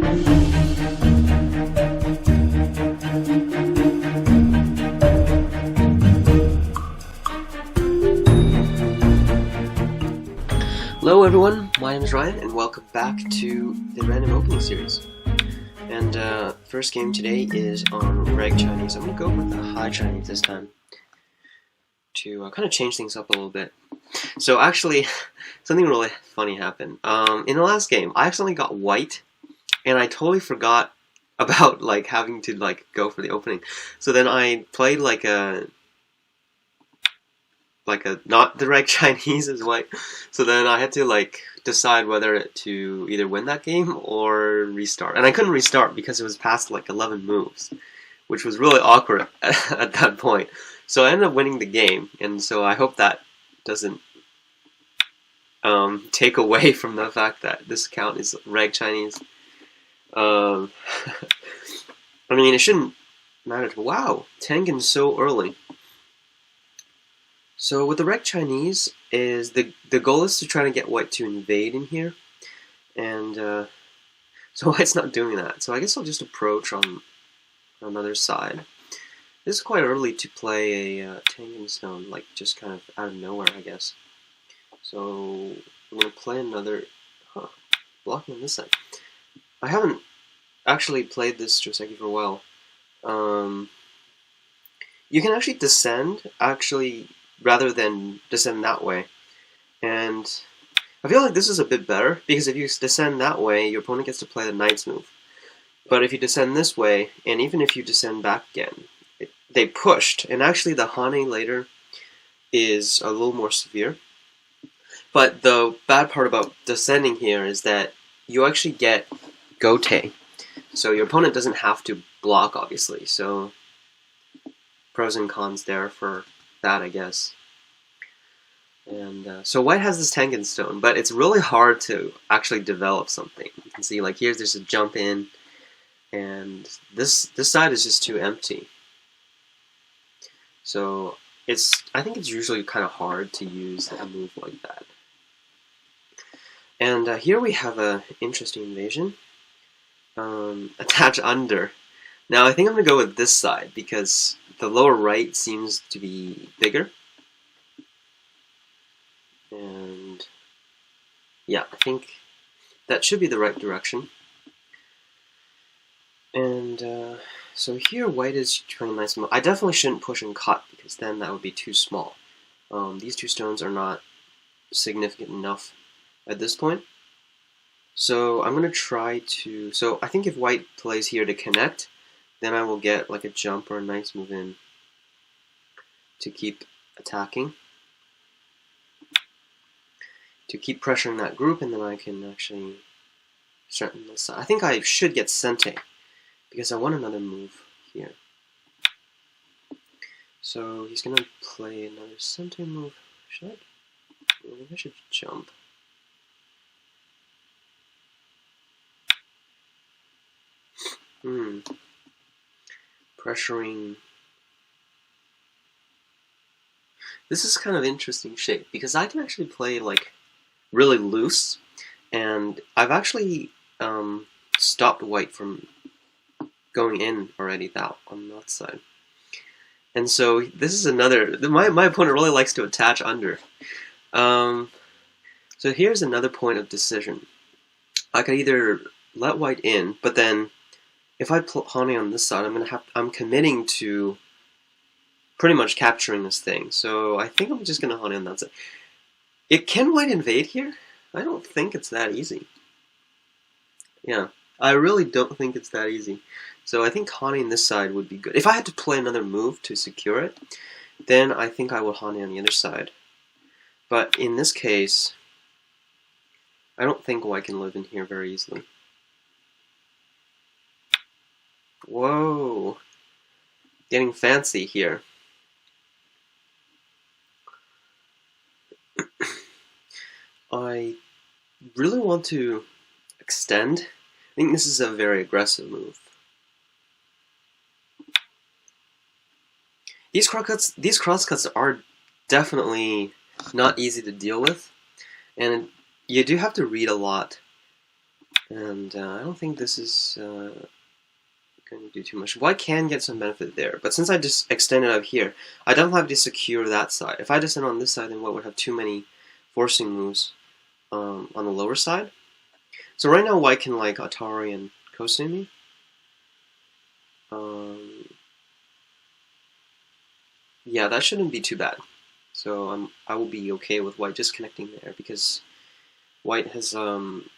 Hello everyone, my name is Ryan and welcome back to the random opening series. And first game today is on Reg Chinese. I'm going to go with the High Chinese this time to kind of change things up a little bit. So actually, something really funny happened. In the last game, I accidentally got white and I totally forgot about having to go for the opening. So then I played like a not the Reg Chinese as white. So then I had to decide whether to either win that game or restart. And I couldn't restart because it was past 11 moves, which was really awkward at that point. So I ended up winning the game, and so I hope that doesn't take away from the fact that this account is Reg Chinese. I mean, it shouldn't matter. Wow, Tengen so early. So with the Reg Chinese, is the goal is to try to get white to invade in here, and so white's not doing that. So I guess I'll just approach on another side. This is quite early to play a Tengen Stone, just kind of out of nowhere, I guess. So I'm gonna play another, blocking on this side. I haven't actually played this Joseki for a while. You can actually descend, rather than descend that way. And I feel like this is a bit better, because if you descend that way, your opponent gets to play the knight's move. But if you descend this way, and even if you descend back again, they pushed, and actually the Hane later is a little more severe. But the bad part about descending here is that you actually get Gote. So your opponent doesn't have to block, obviously. So pros and cons there for that, I guess. And so white has this Tengen Stone, but it's really hard to actually develop something. You can see there's a jump in, and this side is just too empty. So I think it's usually kind of hard to use a move like that. And here we have an interesting invasion. Attach under. Now I think I'm going to go with this side because the lower right seems to be bigger. And yeah, I think that should be the right direction. And so here white is trying a nice move. I definitely shouldn't push and cut because then that would be too small. These two stones are not significant enough at this point. So I'm going to try to... So I think if white plays here to connect, then I will get a jump or a nice move in to keep attacking. To keep pressuring that group, and then I can actually strengthen this side. I think I should get Sente, because I want another move here. So he's going to play another Sente move. Should I? Maybe I should jump. Pressuring. This is kind of interesting shape, because I can actually play really loose, and I've actually stopped white from going in already on that side. And so this is another, my opponent really likes to attach under. So here's another point of decision. I could either let white in, but then if I put Hane on this side, I'm committing to pretty much capturing this thing. So I think I'm just gonna Hane on that side. Can white invade here? I don't think it's that easy. Yeah, I really don't think it's that easy. So I think Hane on this side would be good. If I had to play another move to secure it, then I think I would Hane on the other side. But in this case, I don't think white can live in here very easily. Whoa! Getting fancy here. I really want to extend. I think this is a very aggressive move. These crosscuts are definitely not easy to deal with, and you do have to read a lot And I don't think this is going to do too much. White can get some benefit there, but since I just extended out here, I don't have to secure that side. If I descend on this side, then White would have too many forcing moves on the lower side. So right now, White can like Atari and Kosumi. Yeah, that shouldn't be too bad. So I will be okay with White just connecting there because White has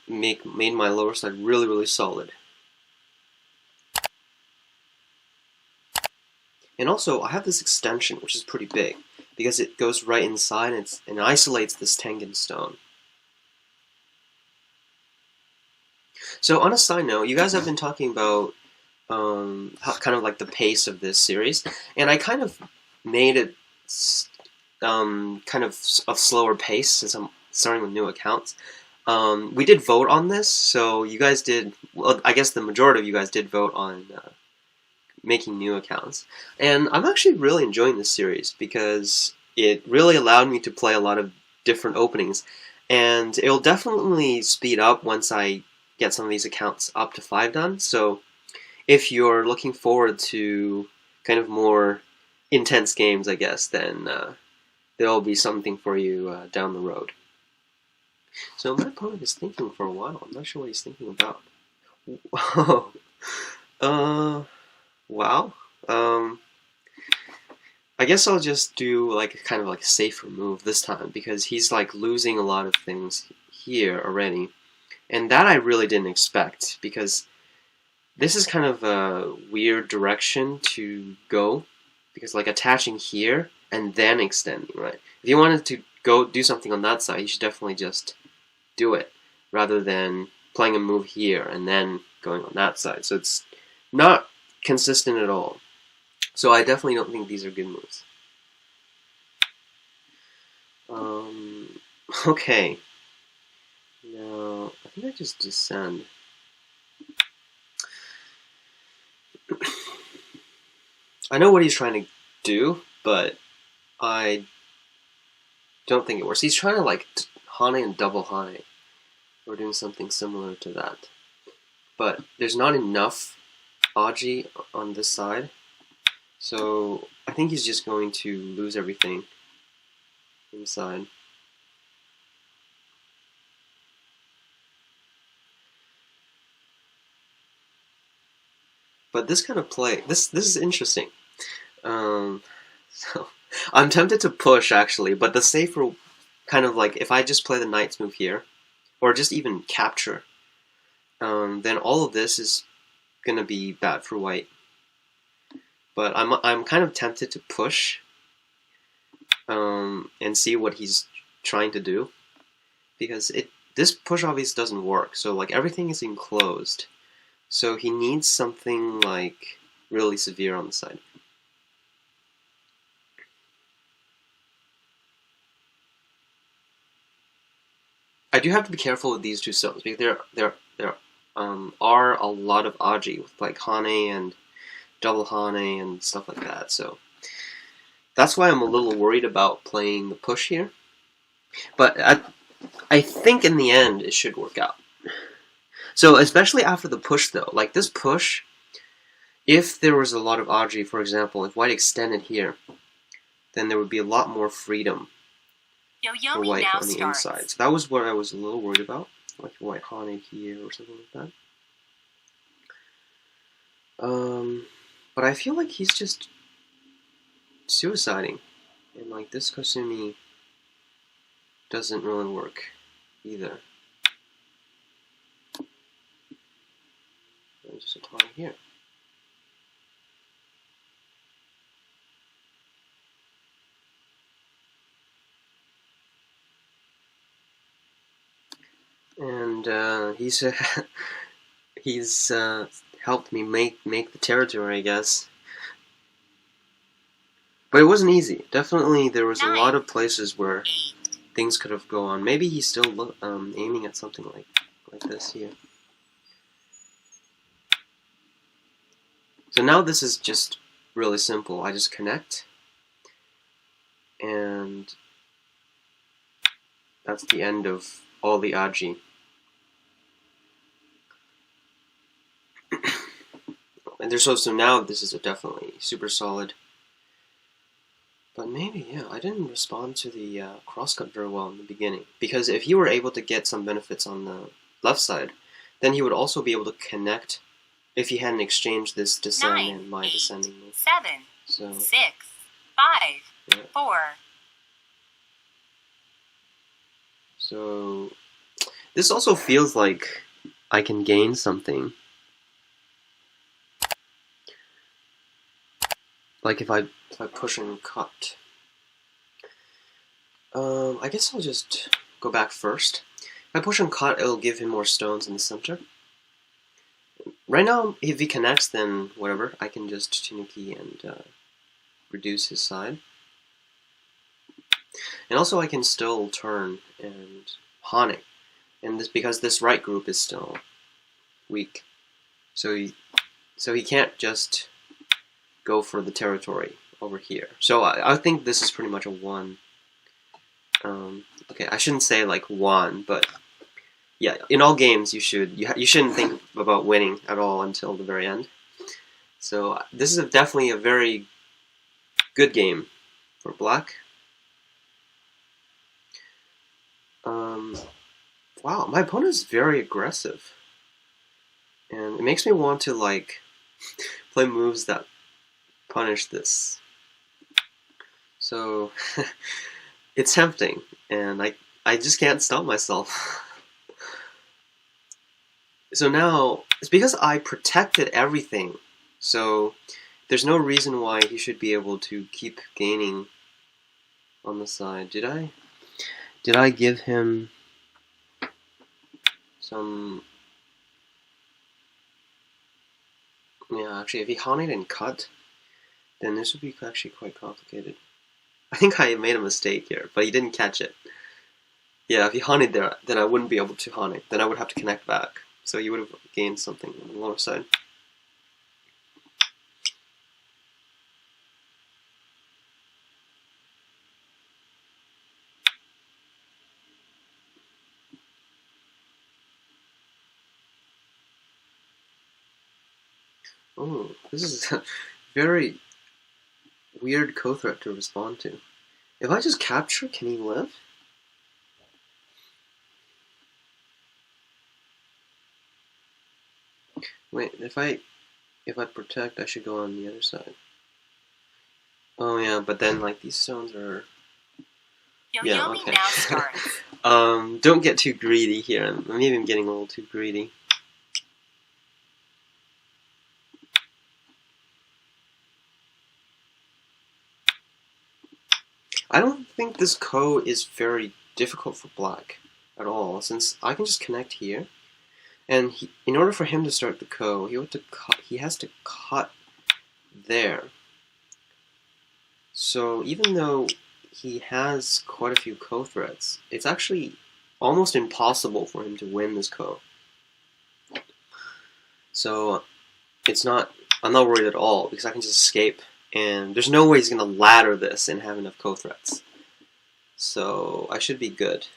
made my lower side really, really solid. And also, I have this extension, which is pretty big, because it goes right inside and isolates this Tengen stone. So on a side note, you guys have been talking about kind of like the pace of this series, and I kind of made it kind of a slower pace since I'm starting with new accounts. We did vote on this, so you guys did, well, I guess the majority of you guys did vote on making new accounts. And I'm actually really enjoying this series because it really allowed me to play a lot of different openings, and it'll definitely speed up once I get some of these accounts up to 5 done. So if you're looking forward to kind of more intense games, I guess, then there'll be something for you down the road. So my opponent is thinking for a while. I'm not sure what he's thinking about. Wow. I guess I'll just do like kind of like a safer move this time because he's like losing a lot of things here already. And that I really didn't expect because this is kind of a weird direction to go because like attaching here and then extending, right? If you wanted to go do something on that side, you should definitely just do it rather than playing a move here and then going on that side. So it's not consistent at all. So I definitely don't think these are good moves. Okay. Now, I think I just descend. I know what he's trying to do, but I don't think it works. He's trying to like Hane and double Hane, or doing something similar to that. But there's not enough Aji on this side, so I think he's just going to lose everything inside. But this kind of play, this is interesting. So I'm tempted to push actually, but the safer kind of like if I just play the knight's move here, or just even capture, then all of this is gonna be bad for White. But I'm kind of tempted to push and see what he's trying to do because this push obviously doesn't work. So like everything is enclosed. So he needs something like really severe on the side. I do have to be careful with these two stones because there are a lot of Aji with like Hane and double Hane and stuff like that. So that's why I'm a little worried about playing the push here. But I think in the end it should work out. So especially after the push though, like this push, if there was a lot of Aji, for example, if White extended here, then there would be a lot more freedom for White on the inside. So that was what I was a little worried about, like White Hane here or something like that. But I feel like he's just suiciding, and like this Kosumi doesn't really work either. And just a time here. And he's helped me make the territory, I guess. But it wasn't easy. Definitely, there was a lot of places where things could have gone on. Maybe he's still aiming at something like this here. So now this is just really simple. I just connect, and that's the end of all the Aji. and there's also now this is definitely super solid. But maybe, yeah, I didn't respond to the crosscut very well in the beginning. Because if he were able to get some benefits on the left side, then he would also be able to connect if he hadn't exchanged this descend 9, and my 8, descending move. 7, So, 6, 5, yeah. 4. So, this also feels like I can gain something. Like if I push and cut. I guess I'll just go back first. If I push and cut, it'll give him more stones in the center. Right now, if he connects, then whatever. I can just Tanuki and reduce his side. And also I can still turn and Hane. And this because this right group is still weak. So he can't just go for the territory over here. So I think this is pretty much a 1. Okay, I shouldn't say like 1, but yeah, in all games you shouldn't think about winning at all until the very end. So this is definitely a very good game for black. Wow, my opponent is very aggressive, and it makes me want to like play moves that punish this. So it's tempting, and I just can't stop myself. So now, it's because I protected everything, so there's no reason why he should be able to keep gaining on the side. Did I give him some... Yeah, actually, if he Hane and cut, then this would be actually quite complicated. I think I made a mistake here, but he didn't catch it. Yeah, if he Hane there, then I wouldn't be able to Hane. Then I would have to connect back. So he would have gained something on the lower side. Oh, this is a very weird co-threat to respond to. If I just capture, can he live? Wait, if I protect, I should go on the other side. Oh yeah, but then like these stones are... Yeah, okay. Now starts. Don't get too greedy here. Maybe I'm getting a little too greedy. I don't think this ko is very difficult for black at all, since I can just connect here, and in order for him to start the ko, he has to cut there. So even though he has quite a few ko threats, it's actually almost impossible for him to win this ko. So I'm not worried at all, because I can just escape. And there's no way he's going to ladder this and have enough co-threats. So I should be good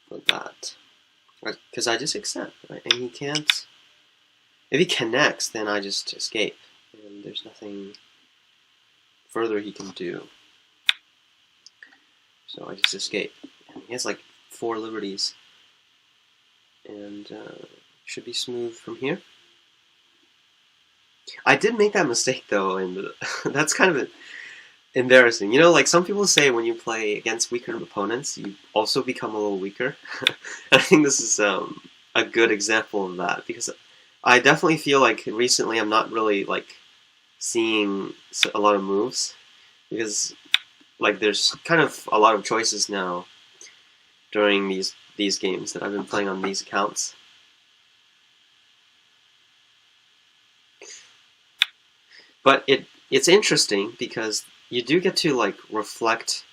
for that. Because I just accept, right? And he can't... If he connects, then I just escape. And there's nothing further he can do. So I just escape. And he has like 4 liberties. And should be smooth from here. I did make that mistake though, and that's kind of embarrassing. You know, like some people say when you play against weaker opponents, you also become a little weaker. And I think this is a good example of that, because I definitely feel like recently I'm not really like seeing a lot of moves, because like there's kind of a lot of choices now during these games that I've been playing on these accounts. But it's interesting because you do get to like reflect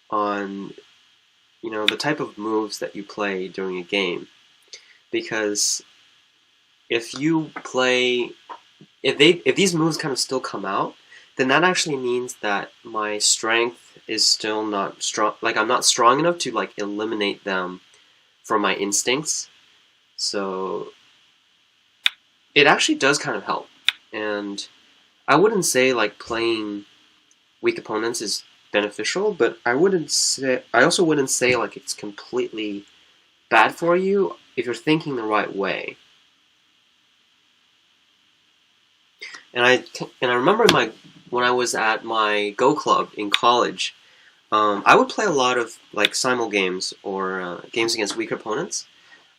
on, you know, the type of moves that you play during a game. Because if these moves kind of still come out, then that actually means that my strength is still not strong. Like I'm not strong enough to like eliminate them from my instincts. So it actually does kind of help. And I wouldn't say like playing weak opponents is beneficial, but I also wouldn't say like it's completely bad for you if you're thinking the right way. And I remember when I was at my Go club in college, I would play a lot of like simul games or games against weaker opponents,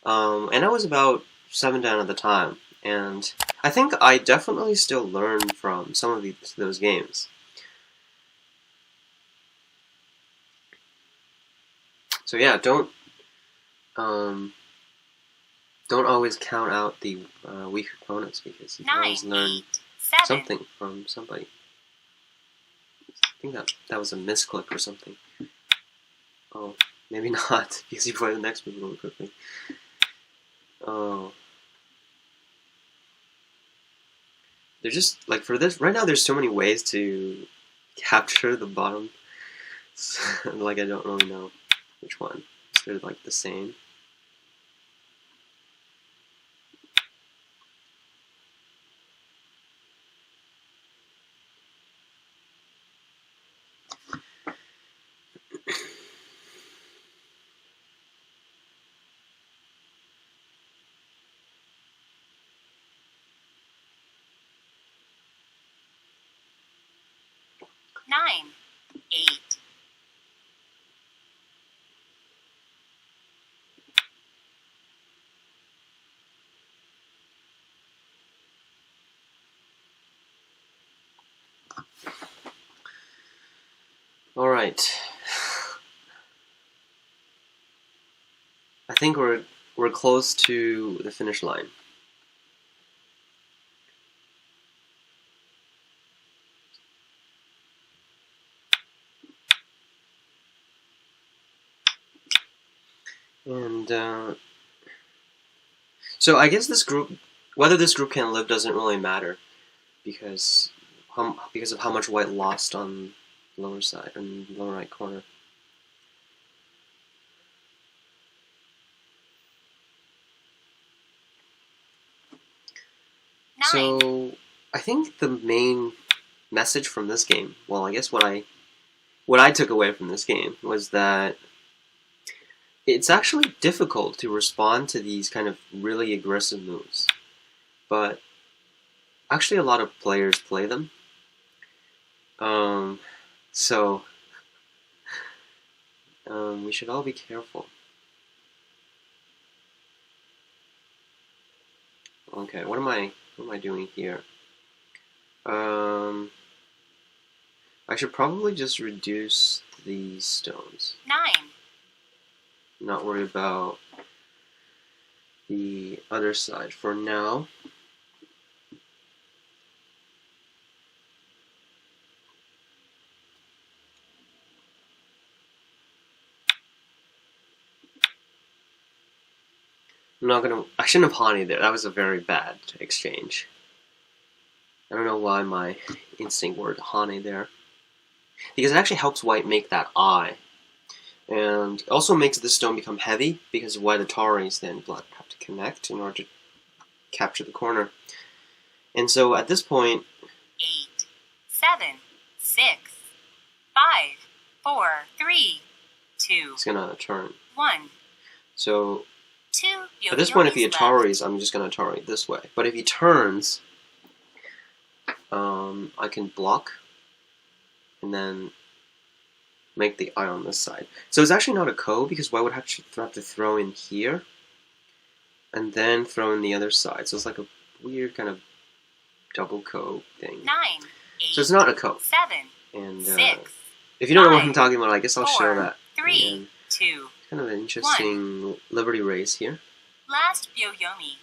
and I was about 7 down at the time. And I think I definitely still learn from some of those games. So yeah, don't always count out the weaker opponents, because you can always learn something from somebody. I think that was a misclick or something. Oh, maybe not, because you play the next move really quickly. Oh. They're just, like, for this, right now there's so many ways to capture the bottom. Like, I don't really know which one. They're, like, the same. Nine, 8. All right. I think we're close to the finish line. And so I guess whether this group can live doesn't really matter, because of how much white lost on the lower side and lower right corner. So I think the main message from this game, well, I guess what I took away from this game was that it's actually difficult to respond to these kind of really aggressive moves, but actually a lot of players play them. So we should all be careful. Okay, what am I doing here? I should probably just reduce these stones. 9. Not worry about the other side for now. I shouldn't have Hani there. That was a very bad exchange. I don't know why my instinct word Hani there. Because it actually helps white make that eye. And it also makes the stone become heavy, because white Ataris then black have to connect in order to capture the corner. And so at this point... 8, 7, 6, 5, 4, 3, 2. It's gonna turn. 1. So... 2. At this point, if he Ataris, I'm just gonna Atari this way. But if he turns, I can block, and then make the eye on this side. So it's actually not a ko, because white would have to throw in here, and then throw in the other side. So it's like a weird kind of double ko thing. 9, 8, so it's not a ko. 7, and 6, if you don't know what 5, I'm talking about, I guess I'll 4, show that. 3, And 2. Kind of an interesting liberty race here. Last Byoyomi.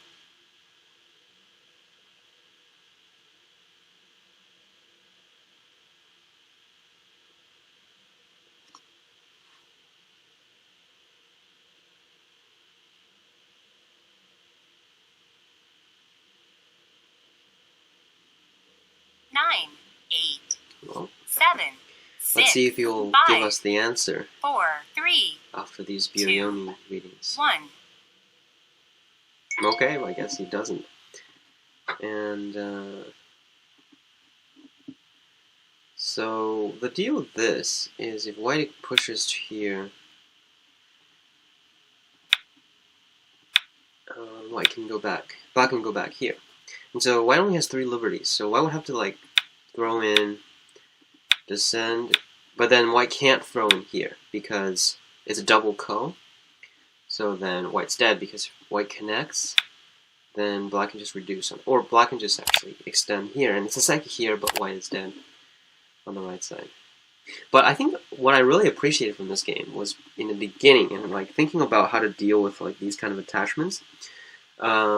Nine, 8, Well, 7, 6. let's see if you'll 5, give us the answer 4, 3, after these Byoyomi readings. 1. Okay, well, I guess he doesn't. And so the deal with this is if white pushes to here, white can go back. Black can go back here. And so white only has 3 liberties, so white would have to like throw in, descend, but then white can't throw in here because it's a double ko. So then white's dead because if white connects, then black can just reduce on, or black can just actually extend here, and it's a second here, but white is dead on the right side. But I think what I really appreciated from this game was in the beginning, and like thinking about how to deal with like these kind of attachments,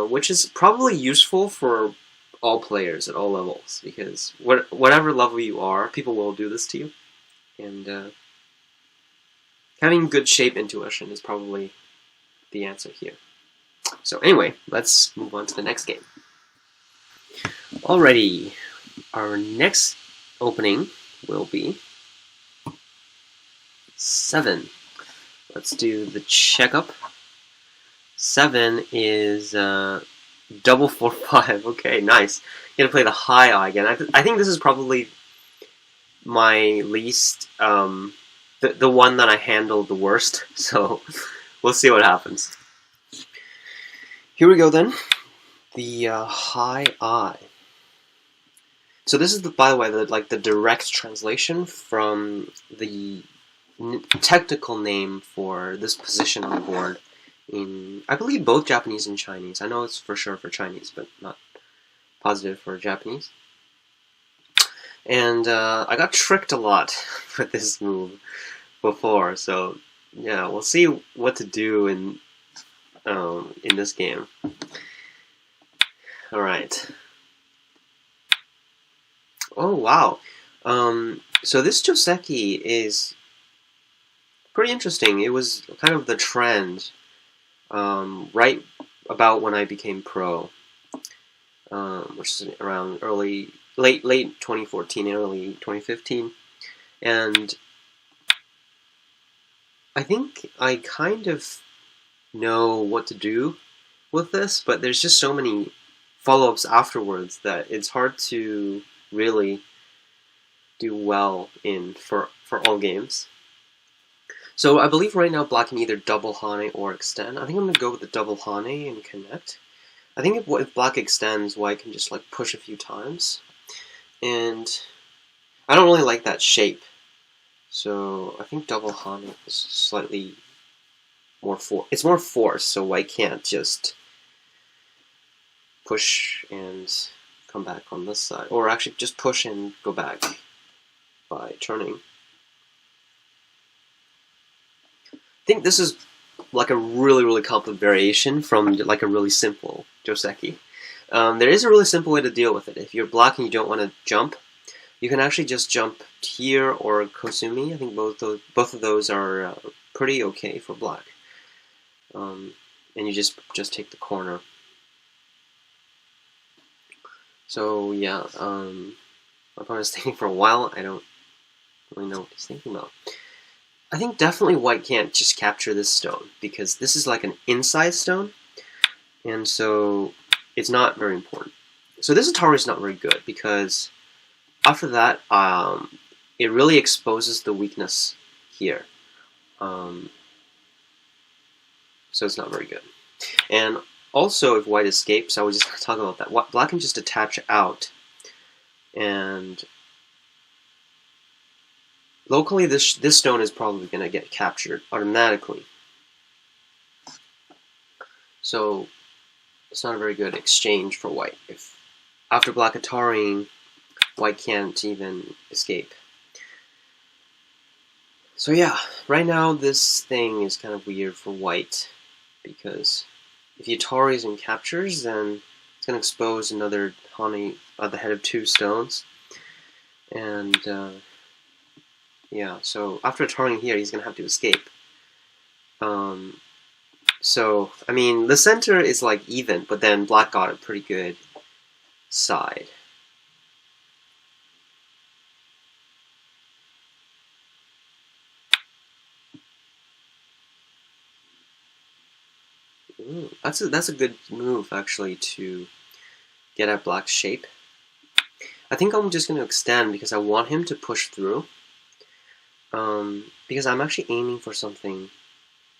which is probably useful for all players at all levels, because whatever level you are, people will do this to you, and having good shape intuition is probably the answer here. So anyway, let's move on to the next game. Alrighty, our next opening will be 7. Let's do the checkup. 7 is double 4-5. Okay, nice. You gotta play the high eye again. I think this is probably my least, the one that I handled the worst. So we'll see what happens. Here we go then. The high eye. So this is by the way, the direct translation from the technical name for this position on the board in, I believe, both Japanese and Chinese. I know it's for sure for Chinese, but not positive for Japanese. And I got tricked a lot with this move before, so yeah, we'll see what to do in this game. All right. Oh wow. So this Joseki is pretty interesting. It was kind of the trend right about when I became pro, which is around late 2014, early 2015, and I think I kind of know what to do with this, but there's just so many follow-ups afterwards that it's hard to really do well in for all games. So I believe right now black can either double Hane or extend. I think I'm going to go with the double Hane and connect. I think if black extends, white can just like push a few times. And I don't really like that shape. So I think double Hane is slightly more it's more force, so white can't just push and come back on this side. Or actually just push and go back by turning. I think this is like a really complicated variation from like a really simple Joseki. There is a really simple way to deal with it. If you're black and you don't want to jump, you can actually just jump here or Kosumi. I think both of those are pretty okay for black. And you just take the corner. So yeah, my opponent's thinking for a while. I don't really know what he's thinking about. I think definitely white can't just capture this stone, because this is like an inside stone, and so it's not very important. So this Atari is not very good, because after that, it really exposes the weakness here. So it's not very good. And also, if white escapes, I was just talking about that. Black can just attach out, and locally, this stone is probably going to get captured automatically. So it's not a very good exchange for white. If after black Atariing, white can't even escape. So yeah, right now this thing is kind of weird for white, because if he Ataris and captures, then it's going to expose another Hane at the head of 2 stones. And yeah, so after Ataring here, he's going to have to escape. So, I mean, the center is like even, but then black got a pretty good side. Ooh, that's a good move, actually, to get at black's shape. I think I'm just going to extend because I want him to push through. Because I'm actually aiming for something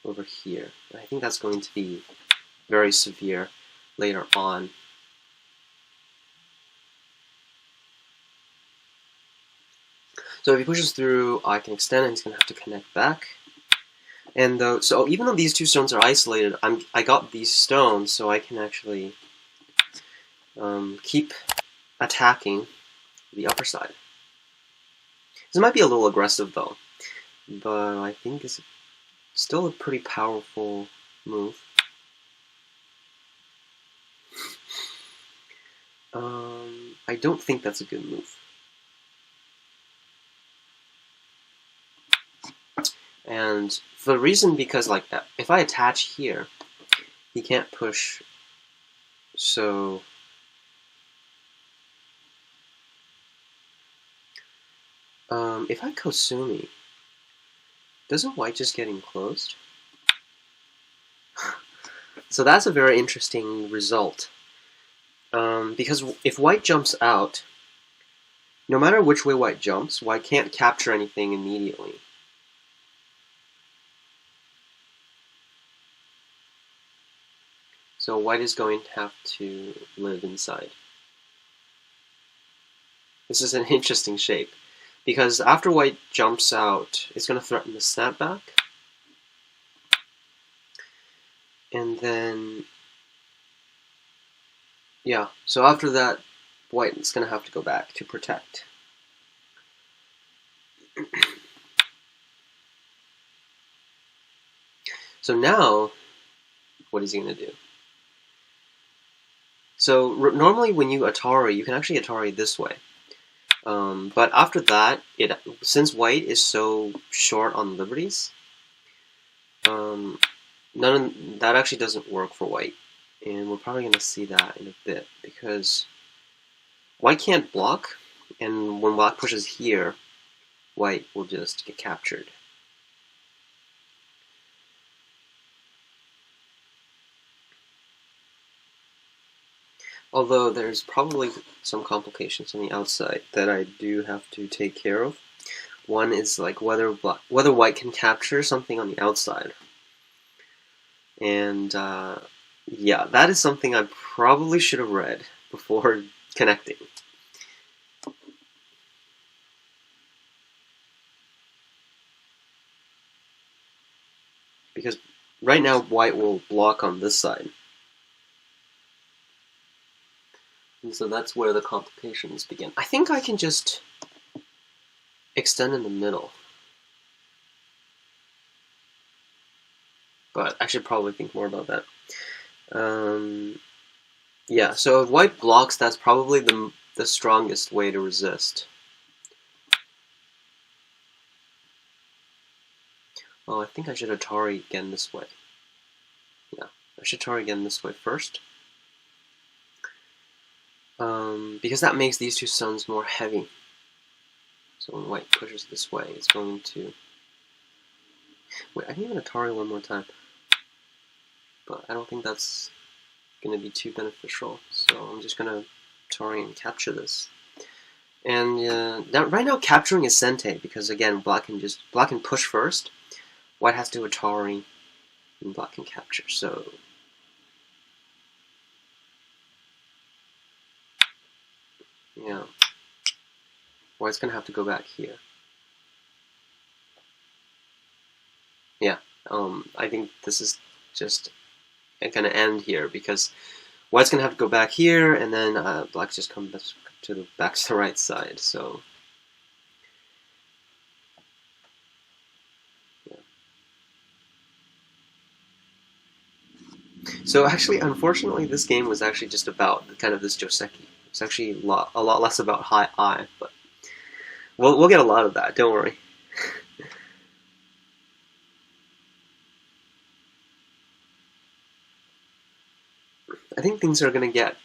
over here. I think that's going to be very severe later on. So if he pushes through, I can extend and he's going to have to connect back. And so even though these two stones are isolated, I got these stones, so I can actually keep attacking the upper side. This might be a little aggressive though, but I think it's still a pretty powerful move. I don't think that's a good move. And for the reason because like if I attach here, he can't push. So if I Kosumi, doesn't white just get enclosed? So that's a very interesting result. Because if white jumps out, no matter which way white jumps, white can't capture anything immediately. So white is going to have to live inside. This is an interesting shape, because after white jumps out, it's going to threaten the snapback. And then, yeah, so after that, white is going to have to go back to protect. So now, what is he going to do? So normally when you Atari, you can actually Atari this way. But after that, since white is so short on liberties, that actually doesn't work for white. And we're probably going to see that in a bit, because white can't block, and when black pushes here, white will just get captured. Although there's probably some complications on the outside that I do have to take care of. One is like whether white can capture something on the outside. And yeah, that is something I probably should have read before connecting. Because right now white will block on this side. And so that's where the complications begin. I think I can just extend in the middle. But I should probably think more about that. Yeah, so if white blocks, that's probably the strongest way to resist. Oh, I think I should Atari again this way. Yeah, I should Atari again this way first. Because that makes these two stones more heavy. So when white pushes this way, it's going to... Wait, I can even Atari one more time. But I don't think that's going to be too beneficial. So I'm just going to Atari and capture this. And right now capturing is Sente, because again, black can push first. White has to Atari, and black can capture. So... yeah. White's going to have to go back here. Yeah, I think this is just going to end here, because white's going to have to go back here, and then black's just come back to the right side, so... yeah. So actually, unfortunately, this game was actually just about kind of this Joseki. It's actually a lot less about high I, but we'll get a lot of that, don't worry. I think things are going to get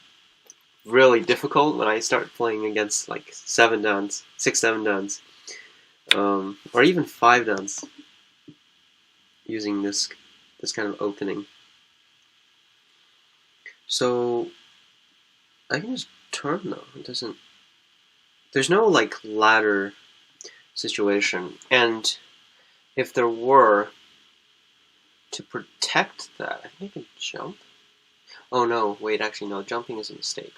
really difficult when I start playing against like 7 duns, 6, 7 duns, or even 5 duns, using this kind of opening. So I can just turn though. It doesn't. There's no like ladder situation, and if there were, to protect that, I think I can jump. Oh no, wait, actually no, jumping is a mistake.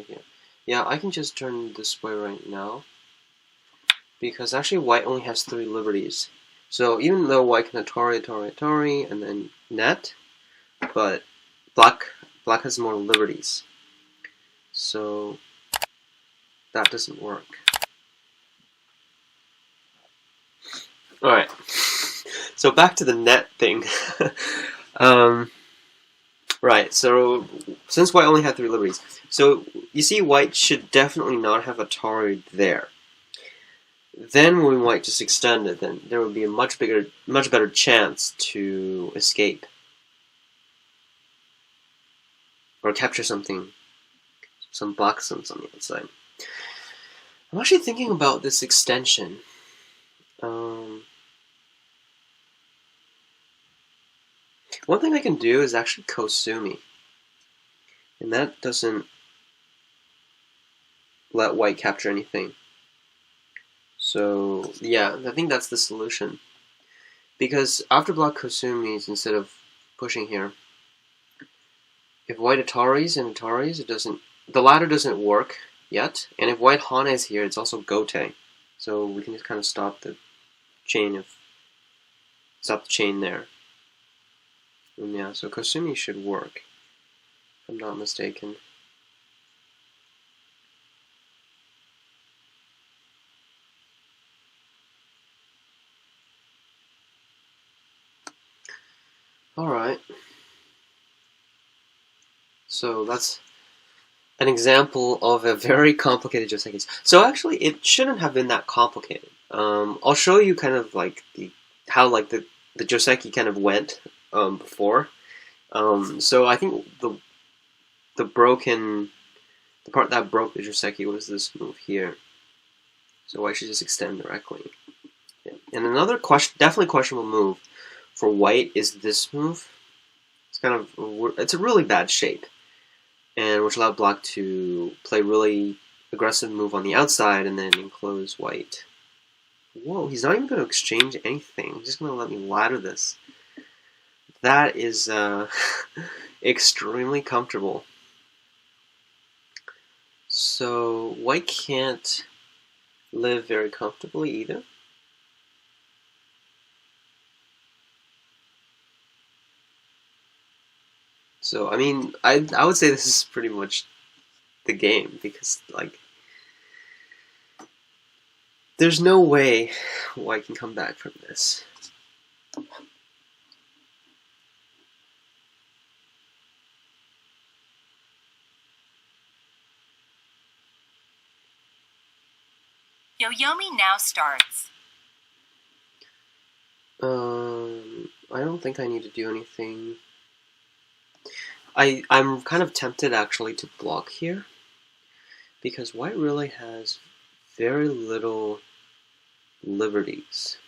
Here. Yeah, I can just turn this way right now, because actually white only has 3 liberties. So even though white can Atari, and then net, but black has more liberties. So that doesn't work. Alright, so back to the net thing. Right, so since white only had 3 liberties, so you see white should definitely not have Atari there. Then when white just extended, then there would be a much better chance to escape. Or capture something, some boxons on the outside. I'm actually thinking about this extension. One thing I can do is actually Kosumi. And that doesn't let white capture anything. So, yeah, I think that's the solution. Because after black Kosumis, instead of pushing here, if white Ataris, it doesn't, the ladder doesn't work yet. And if white Hana is here, it's also Gote. So we can just kind of stop the chain there. And yeah, so Kosumi should work, if I'm not mistaken. Alright. So that's an example of a very complicated Joseki. So actually, it shouldn't have been that complicated. I'll show you kind of like how the Joseki kind of went before. So I think the part that broke the Joseki was this move here. So I should just extend directly. Yeah. And another definitely questionable move for white is this move. It's a really bad shape, and which allowed black to play really aggressive move on the outside and then enclose white. Whoa, he's not even going to exchange anything. He's just going to let me ladder this. That is extremely comfortable. So white can't live very comfortably either. So I mean, I would say this is pretty much the game, because like there's no way white can come back from this. Yoyomi now starts. I don't think I need to do anything. I'm kind of tempted actually to block here, because white really has very little liberties.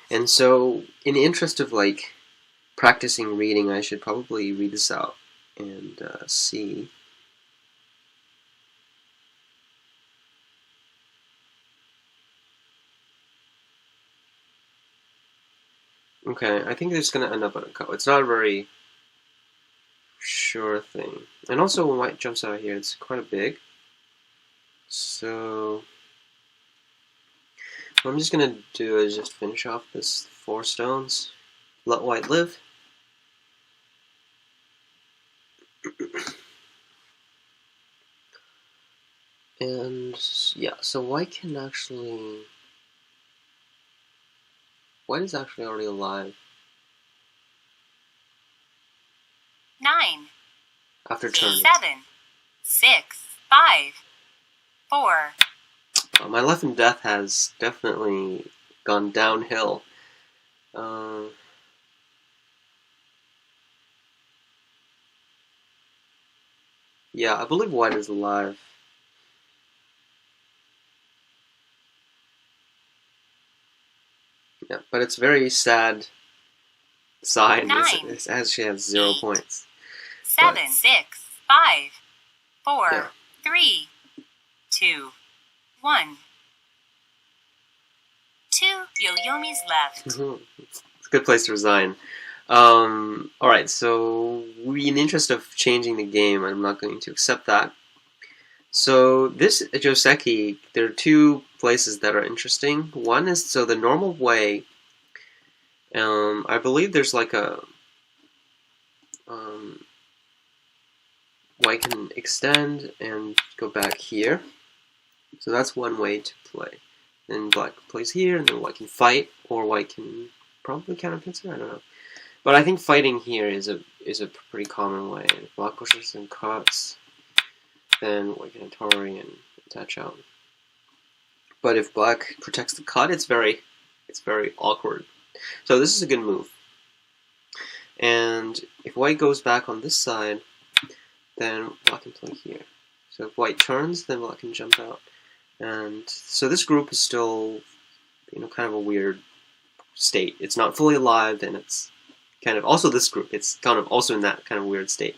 And so, in the interest of like practicing reading, I should probably read this out and see. Okay, I think it's gonna end up on a ko. It's not a very sure thing. And also when white jumps out here, it's quite a big. So what I'm just gonna do is just finish off this 4 stones. Let white live. And yeah, so white is actually already alive. 9, After turning. 7, 6, 5, 4. My life and death has definitely gone downhill. Yeah, I believe white is alive. Yeah, but it's a very sad sign. As she has 0 points. 7, But- 6, 5, 4, Yeah. 3, 2, 1. 2 Yo-Yomis left. It's a good place to resign. Alright, so in the interest of changing the game, I'm not going to accept that. So this Joseki, there are two places that are interesting. One is, so the normal way, I believe there's like a, white can extend and go back here. So that's one way to play. Then black plays here, and then white can fight, or white can probably counterpincer, I don't know. But I think fighting here is a pretty common way. If black pushes and cuts, then white can Atari and attach out. But if black protects the cut, it's very awkward. So this is a good move. And if white goes back on this side, then black can play here. So if white turns, then black can jump out. And so this group is still, kind of a weird state. It's not fully alive, and it's kind of also this group. It's kind of also in that kind of weird state.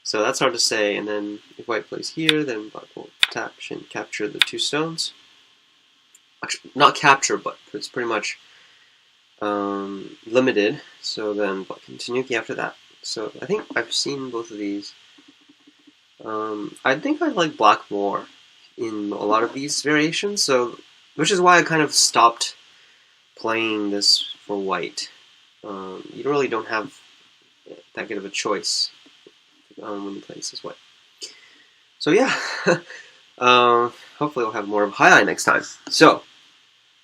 So that's hard to say. And then if white plays here, then black will tap and capture the two stones. Actually, not capture, but it's pretty much limited. So then black can Tanuki after that. So I think I've seen both of these. I think I like black more in a lot of these variations, so which is why I kind of stopped playing this for white. You really don't have that good of a choice when you play this as white. So yeah, hopefully we'll have more of high-eye next time. So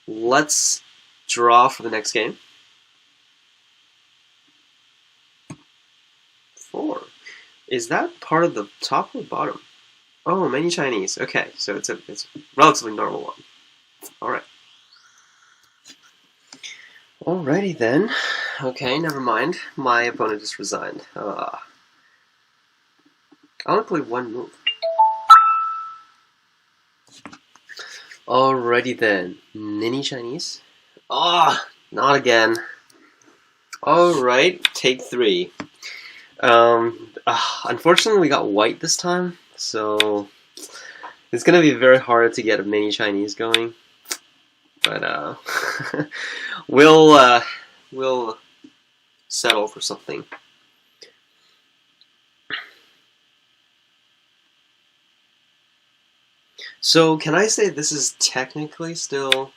let's draw for the next game. 4. Is that part of the top or bottom? Oh, many Chinese. Okay, so it's a relatively normal one. Alright. Alrighty then. Okay, never mind. My opponent just resigned. I only played one move. Alrighty then. Many Chinese. Not again. Alright, take 3. Unfortunately, we got white this time, so it's gonna be very hard to get a mini Chinese going. But we'll settle for something. So can I say this is technically still?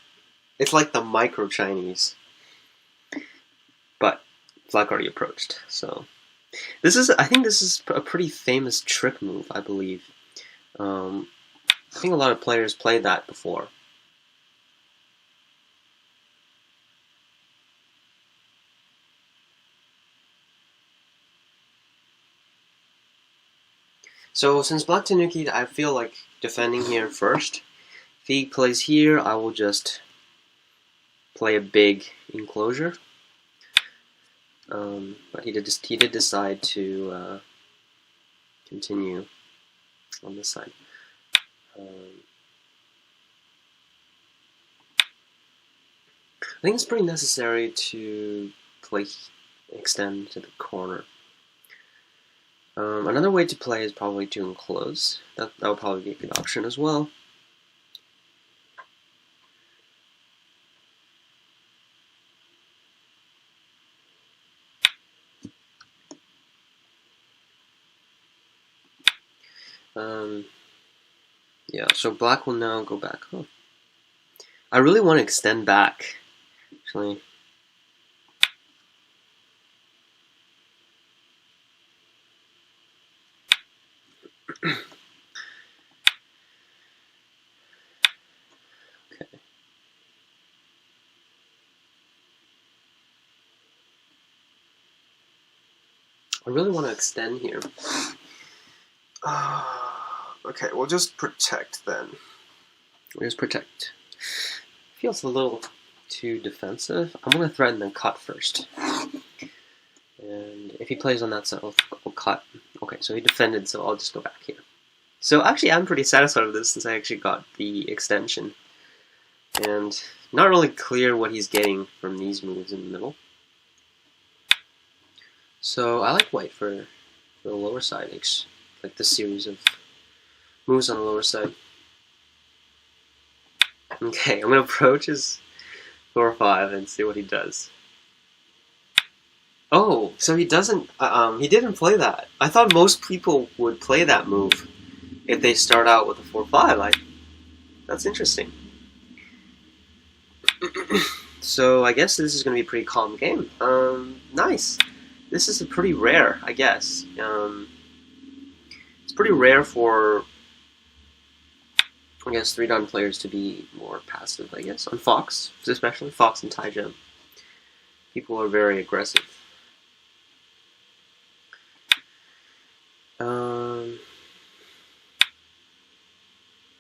It's like the micro Chinese, but black already approached, so. I think this is a pretty famous trick move, I believe. I think a lot of players played that before. So since black Tanuki, I feel like defending here first. If he plays here, I will just play a big enclosure. But he did decide to continue on this side. I think it's pretty necessary to extend to the corner. Another way to play is probably to enclose. That would probably be a good option as well. Yeah, so black will now go back. Oh. I really want to extend back, actually. Okay. I really want to extend here. Okay, we'll just protect then. We'll just protect. Feels a little too defensive. I'm going to threaten the cut first. And if he plays on that side, I'll cut. Okay, so he defended, so I'll just go back here. So actually, I'm pretty satisfied with this since I actually got the extension. And not really clear what he's getting from these moves in the middle. So I like white for the lower side, like the series of moves on the lower side. Okay, I'm gonna approach his 4-5 and see what he does. Oh, so he doesn't. He didn't play that. I thought most people would play that move if they start out with a 4-5. That's interesting. So I guess this is going to be a pretty calm game. Nice. This is a pretty rare, I guess. It's pretty rare for, I guess, 3-dan players to be more passive, I guess. On Fox, especially Fox and Taijin. People are very aggressive.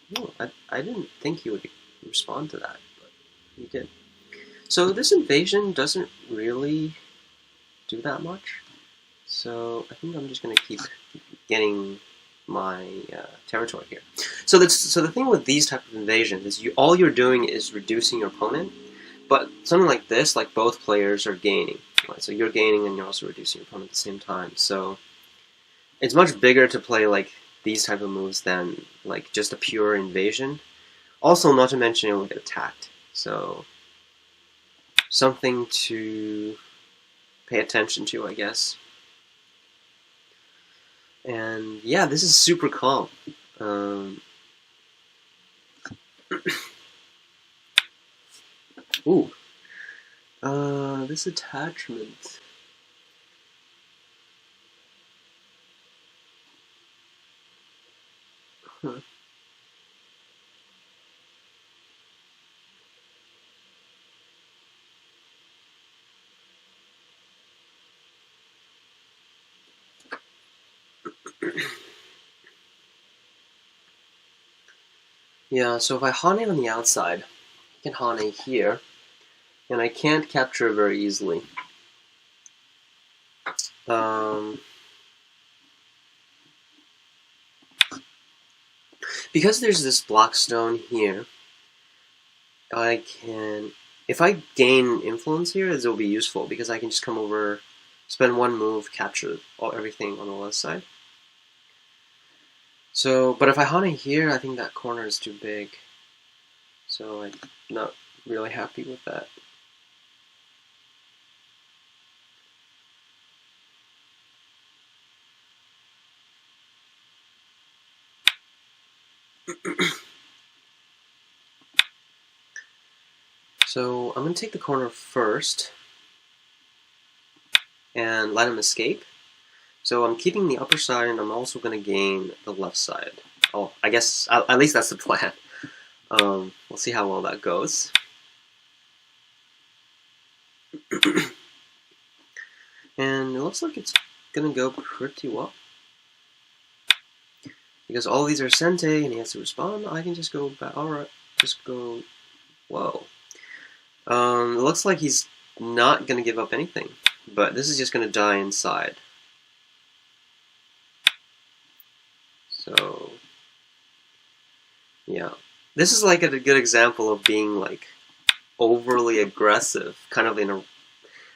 No, I didn't think he would respond to that, but he did. So this invasion doesn't really do that much. So I think I'm just going to keep getting my territory here. So the thing with these type of invasions is all you're doing is reducing your opponent, but something like this, like both players are gaining. Right? So you're gaining and you're also reducing your opponent at the same time. So it's much bigger to play like these type of moves than like just a pure invasion. Also, not to mention it will get attacked. So something to pay attention to, I guess. And yeah, this is super calm. Ooh. This attachment. Huh. Yeah, so if I Hane on the outside, I can Hane here, and I can't capture very easily. Because there's this block stone here, I can... If I gain influence here, it will be useful, because I can just come over, spend one move, capture everything on the left side. So, but if I Hane here, I think that corner is too big. So I'm not really happy with that. So I'm going to take the corner first and let him escape. So I'm keeping the upper side, and I'm also going to gain the left side. Oh, I guess at least that's the plan. We'll see how well that goes. And it looks like it's going to go pretty well. Because all these are Sente, and he has to respond, I can just go back. Alright, just go. Whoa. It looks like he's not going to give up anything, but this is just going to die inside. So, yeah. This is like a good example of being like overly aggressive, kind of in a...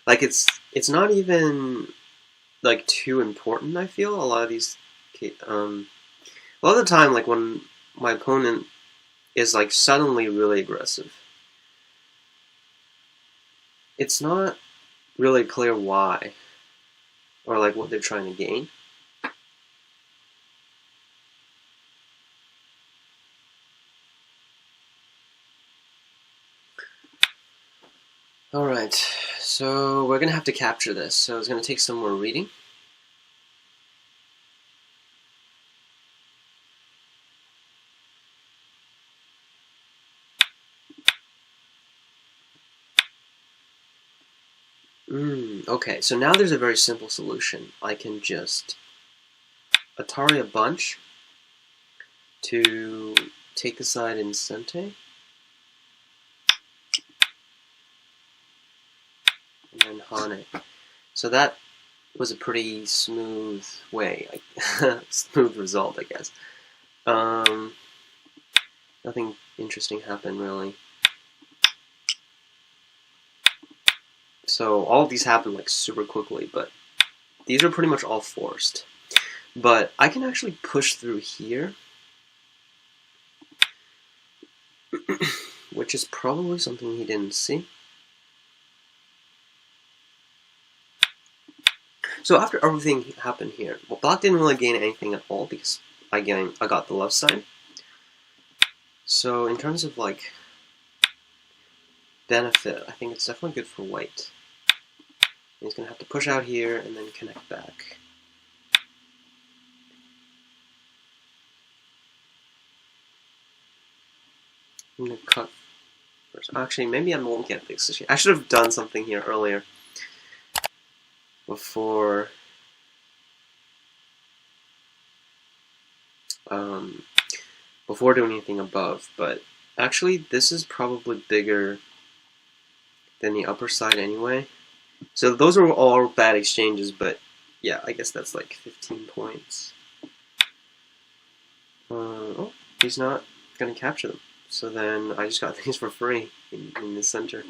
Like it's not even like too important, I feel. A lot of these... a lot of the time, like when my opponent is like suddenly really aggressive, it's not really clear why, or like what they're trying to gain. Alright, so we're gonna have to capture this, so it's gonna take some more reading. Okay, so now there's a very simple solution. I can just Atari a bunch to take the side in Sente. And then Hane. So that was a pretty smooth way, smooth result, I guess. Nothing interesting happened, really. So all of these happened like super quickly, but these are pretty much all forced. But I can actually push through here, which is probably something he didn't see. So after everything happened here, well, black didn't really gain anything at all because I got the left side. So in terms of like benefit, I think it's definitely good for white. He's gonna have to push out here and then connect back. I'm gonna cut first. Actually, maybe I won't get this. I should have done something here earlier before before doing anything above, but actually this is probably bigger than the upper side anyway. So those are all bad exchanges, but yeah, I guess that's like 15 points. Oh, he's not gonna capture them. So then I just got these for free in the center.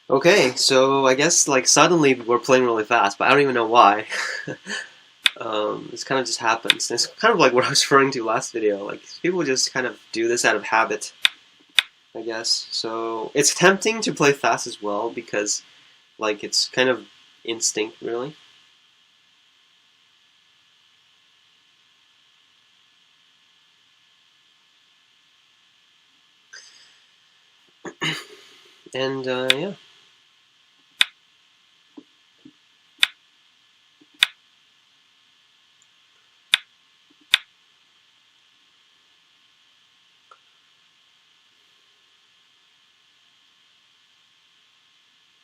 Okay, so I guess like suddenly we're playing really fast, but I don't even know why. This kind of just happens. It's kind of like what I was referring to last video. Like people just kind of do this out of habit, I guess. So it's tempting to play fast as well because like it's kind of instinct, really. And yeah.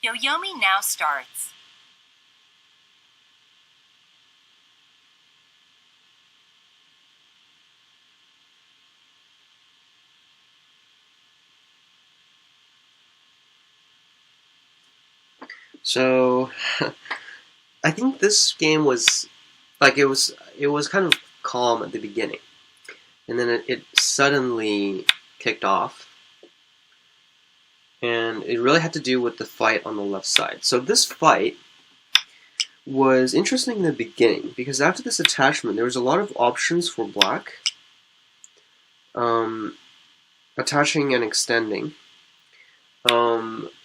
Yoyomi now starts. So I think this game was like it was kind of calm at the beginning, and then it suddenly kicked off, and it really had to do with the fight on the left side. So this fight was interesting in the beginning because after this attachment, there was a lot of options for black, attaching and extending.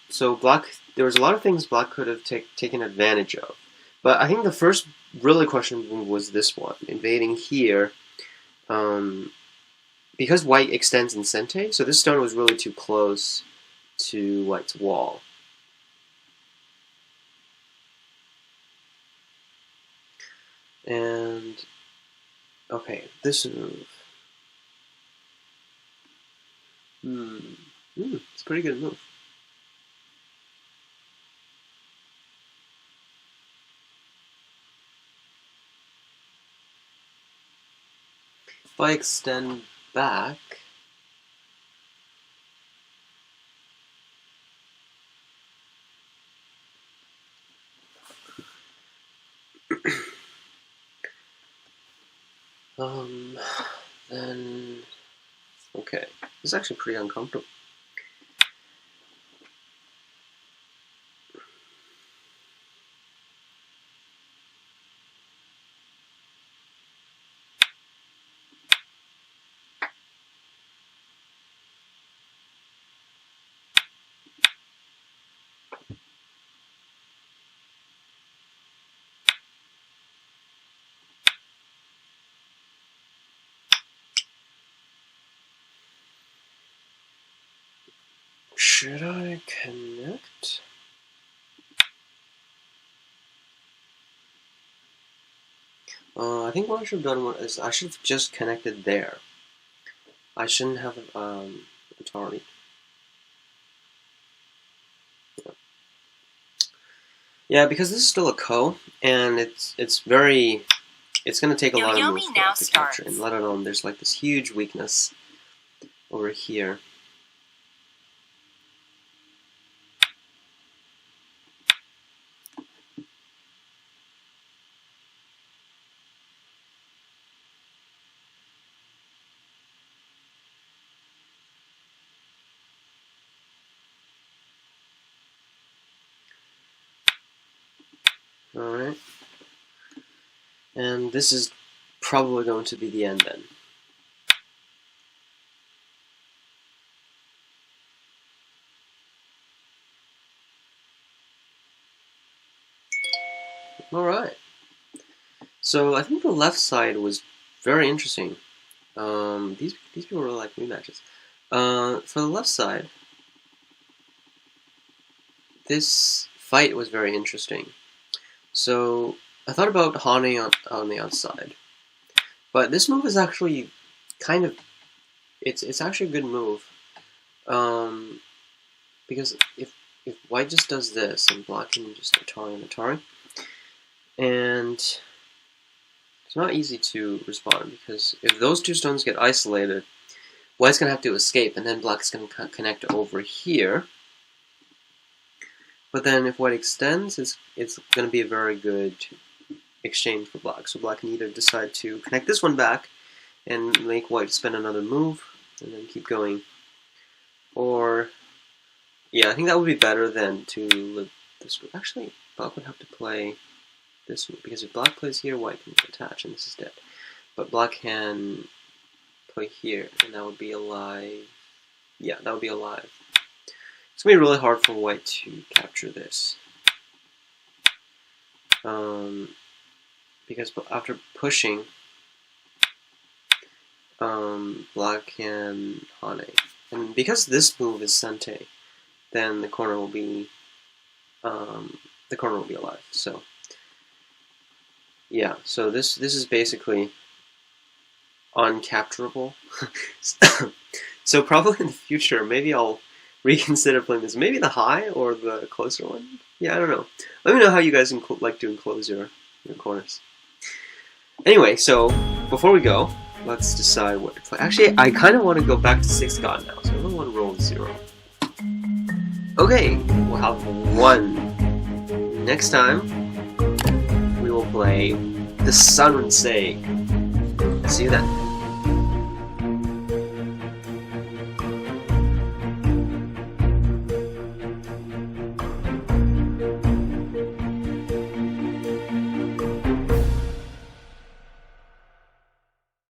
So black, there was a lot of things black could have taken advantage of. But I think the first really questionable was this one, invading here. Because white extends in Sente, so this stone was really too close to white's wall. And, okay, this move. It's a pretty good move. If I extend back, then, okay, this is actually pretty uncomfortable. Should I connect? I think what I should have done is I should have just connected there. I shouldn't have Atari. Yeah, because this is still a ko, and it's going to take a lot of moves for it to capture, and let alone there's like this huge weakness over here. And this is probably going to be the end then. Alright. So I think the left side was very interesting. These people really like rematches. For the left side, this fight was very interesting. So I thought about Hane on the outside, but this move is actually kind of it's actually a good move. Because if white just does this and black can just Atari, and it's not easy to respond because if those two stones get isolated, white's gonna have to escape, and then black's gonna connect over here. But then if white extends, it's gonna be a very good exchange for black. So black can either decide to connect this one back and make white spend another move and then keep going, or yeah, I think that would be better than to live this move. Actually, black would have to play this move, because if black plays here, white can attach, and this is dead. But black can play here, and that would be alive. Yeah, that would be alive. It's going to be really hard for white to capture this. Because after pushing, black can Hane. And because this move is Sente, then the corner will be alive. So yeah, so this is basically uncapturable. So probably in the future, maybe I'll reconsider playing this. Maybe the high or the closer one. Yeah, I don't know. Let me know how you guys like to enclose your corners. Anyway, so before we go, let's decide what to play. Actually, I kind of want to go back to 6th God now, so I don't want to roll 0. Okay, we'll have 1. Next time, we will play the Sun and Say. See you then.